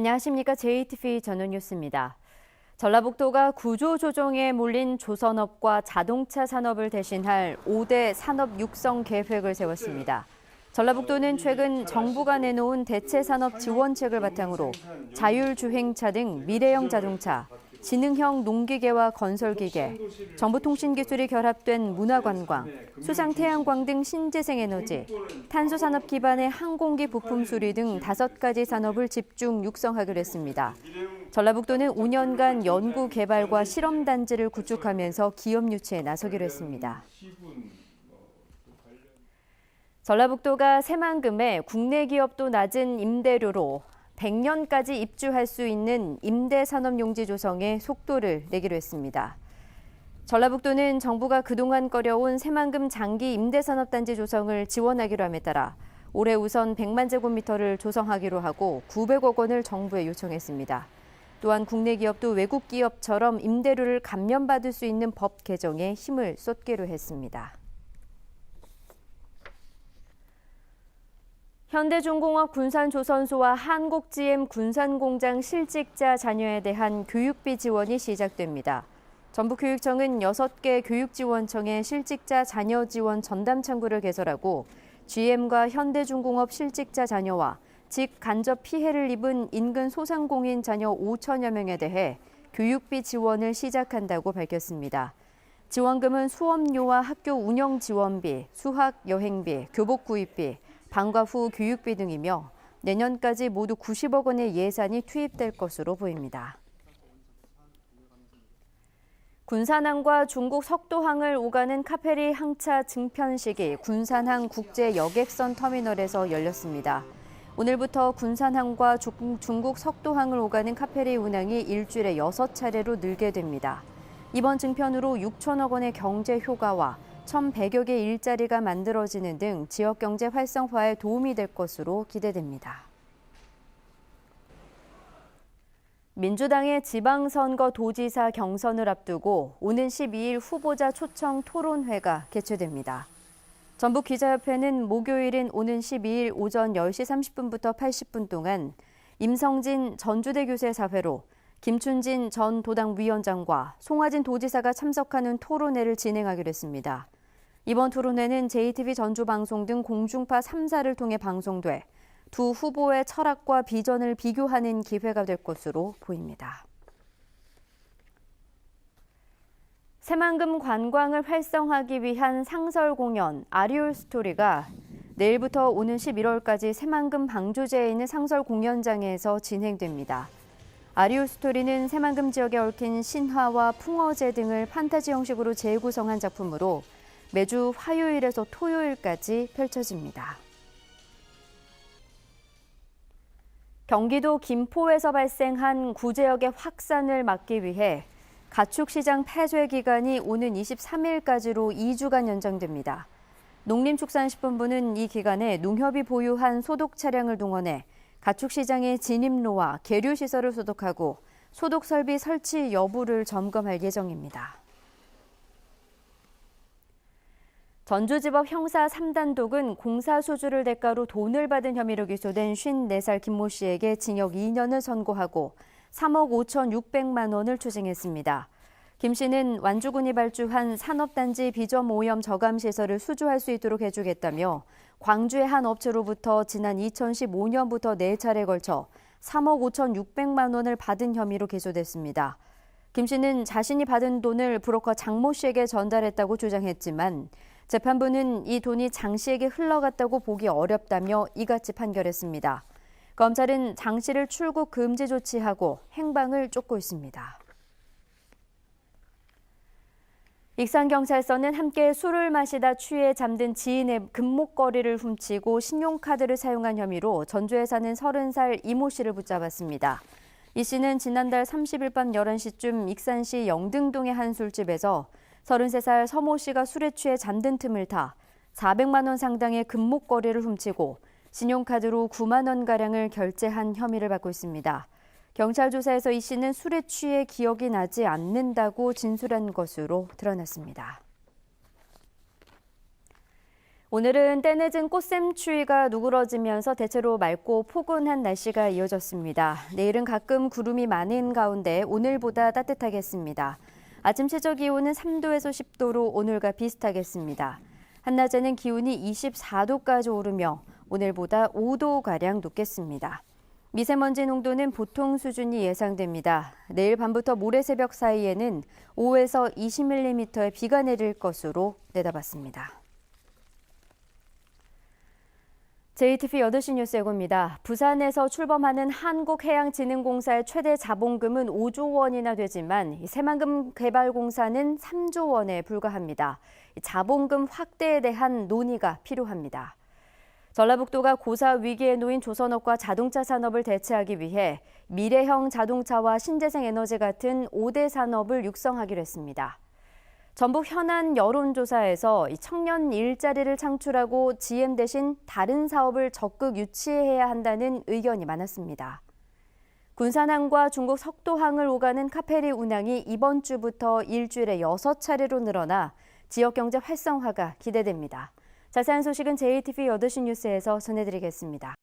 안녕하십니까. JTV 전원뉴스입니다. 전라북도가 구조조정에 몰린 조선업과 자동차 산업을 대신할 5대 산업 육성 계획을 세웠습니다. 전라북도는 최근 정부가 내놓은 대체산업 지원책을 바탕으로 자율주행차 등 미래형 자동차, 지능형 농기계와 건설기계, 정보통신기술이 결합된 문화관광, 수상태양광 등 신재생에너지, 탄소산업 기반의 항공기 부품 수리 등 5가지 산업을 집중 육성하기로 했습니다. 전라북도는 5년간 연구 개발과 실험단지를 구축하면서 기업 유치에 나서기로 했습니다. 전라북도가 새만금에 국내 기업도 낮은 임대료로 100년까지 입주할 수 있는 임대산업용지 조성에 속도를 내기로 했습니다. 전라북도는 정부가 그동안 꺼려온 새만금 장기 임대산업단지 조성을 지원하기로 함에 따라 올해 우선 100만 제곱미터를 조성하기로 하고 900억 원을 정부에 요청했습니다. 또한 국내 기업도 외국 기업처럼 임대료를 감면받을 수 있는 법 개정에 힘을 쏟기로 했습니다. 현대중공업 군산조선소와 한국GM 군산공장 실직자 자녀에 대한 교육비 지원이 시작됩니다. 전북교육청은 6개 교육지원청에 실직자 자녀 지원 전담 창구를 개설하고 GM과 현대중공업 실직자 자녀와 직간접 피해를 입은 인근 소상공인 자녀 5천여 명에 대해 교육비 지원을 시작한다고 밝혔습니다. 지원금은 수업료와 학교 운영 지원비, 수학 여행비, 교복 구입비, 방과 후 교육비 등이며 내년까지 모두 90억 원의 예산이 투입될 것으로 보입니다. 군산항과 중국 석도항을 오가는 카페리 항차 증편식이 군산항 국제여객선 터미널에서 열렸습니다. 오늘부터 군산항과 중국 석도항을 오가는 카페리 운항이 일주일에 6차례로 늘게 됩니다. 이번 증편으로 6천억 원의 경제 효과와 1,100여 개 일자리가 만들어지는 등 지역 경제 활성화에 도움이 될 것으로 기대됩니다. 민주당의 지방선거 도지사 경선을 앞두고 오는 12일 후보자 초청 토론회가 개최됩니다. 전북기자협회는 목요일인 오는 12일 오전 10시 30분부터 80분 동안 임성진 전주대 교세 사회로 김춘진 전 도당위원장과 송하진 도지사가 참석하는 토론회를 진행하기로 했습니다. 이번 토론회는 JTV 전주방송 등 공중파 3사를 통해 방송돼 두 후보의 철학과 비전을 비교하는 기회가 될 것으로 보입니다. 새만금 관광을 활성화하기 위한 상설 공연 아리올 스토리가 내일부터 오는 11월까지 새만금 방조제에 있는 상설 공연장에서 진행됩니다. 아리올 스토리는 새만금 지역에 얽힌 신화와 풍어제 등을 판타지 형식으로 재구성한 작품으로 매주 화요일에서 토요일까지 펼쳐집니다. 경기도 김포에서 발생한 구제역의 확산을 막기 위해 가축시장 폐쇄 기간이 오는 23일까지로 2주간 연장됩니다. 농림축산식품부는 이 기간에 농협이 보유한 소독 차량을 동원해 가축시장의 진입로와 계류시설을 소독하고 소독 설비 설치 여부를 점검할 예정입니다. 전주지법 형사 3단독은 공사 수주를 대가로 돈을 받은 혐의로 기소된 54살 김모 씨에게 징역 2년을 선고하고 3억 5,600만 원을 추징했습니다. 김 씨는 완주군이 발주한 산업단지 비점 오염 저감 시설을 수주할 수 있도록 해주겠다며 광주의 한 업체로부터 지난 2015년부터 4차례에 걸쳐 3억 5,600만 원을 받은 혐의로 기소됐습니다. 김 씨는 자신이 받은 돈을 브로커 장모 씨에게 전달했다고 주장했지만 재판부는 이 돈이 장 씨에게 흘러갔다고 보기 어렵다며 이같이 판결했습니다. 검찰은 장 씨를 출국 금지 조치하고 행방을 쫓고 있습니다. 익산경찰서는 함께 술을 마시다 취해 잠든 지인의 금목걸이를 훔치고 신용카드를 사용한 혐의로 전주에 사는 30살 이모 씨를 붙잡았습니다. 이 씨는 지난달 30일 밤 11시쯤 익산시 영등동의 한 술집에서 33살 서모 씨가 술에 취해 잠든 틈을 타 400만 원 상당의 금목걸이를 훔치고 신용카드로 9만 원가량을 결제한 혐의를 받고 있습니다. 경찰 조사에서 이 씨는 술에 취해 기억이 나지 않는다고 진술한 것으로 드러났습니다. 오늘은 때늦은 꽃샘추위가 누그러지면서 대체로 맑고 포근한 날씨가 이어졌습니다. 내일은 가끔 구름이 많은 가운데 오늘보다 따뜻하겠습니다. 아침 최저 기온은 3도에서 10도로 오늘과 비슷하겠습니다. 한낮에는 기온이 24도까지 오르며 오늘보다 5도가량 높겠습니다. 미세먼지 농도는 보통 수준이 예상됩니다. 내일 밤부터 모레 새벽 사이에는 5에서 20mm의 비가 내릴 것으로 내다봤습니다. JTBC 8시 뉴스 예고입니다. 부산에서 출범하는 한국해양진흥공사의 최대 자본금은 5조 원이나 되지만 새만금개발공사는 3조 원에 불과합니다. 자본금 확대에 대한 논의가 필요합니다. 전라북도가 고사 위기에 놓인 조선업과 자동차 산업을 대체하기 위해 미래형 자동차와 신재생 에너지 같은 5대 산업을 육성하기로 했습니다. 전북 현안 여론조사에서 청년 일자리를 창출하고 GM 대신 다른 사업을 적극 유치해야 한다는 의견이 많았습니다. 군산항과 중국 석도항을 오가는 카페리 운항이 이번 주부터 일주일에 6차례로 늘어나 지역경제 활성화가 기대됩니다. 자세한 소식은 JTBC 8시 뉴스에서 전해드리겠습니다.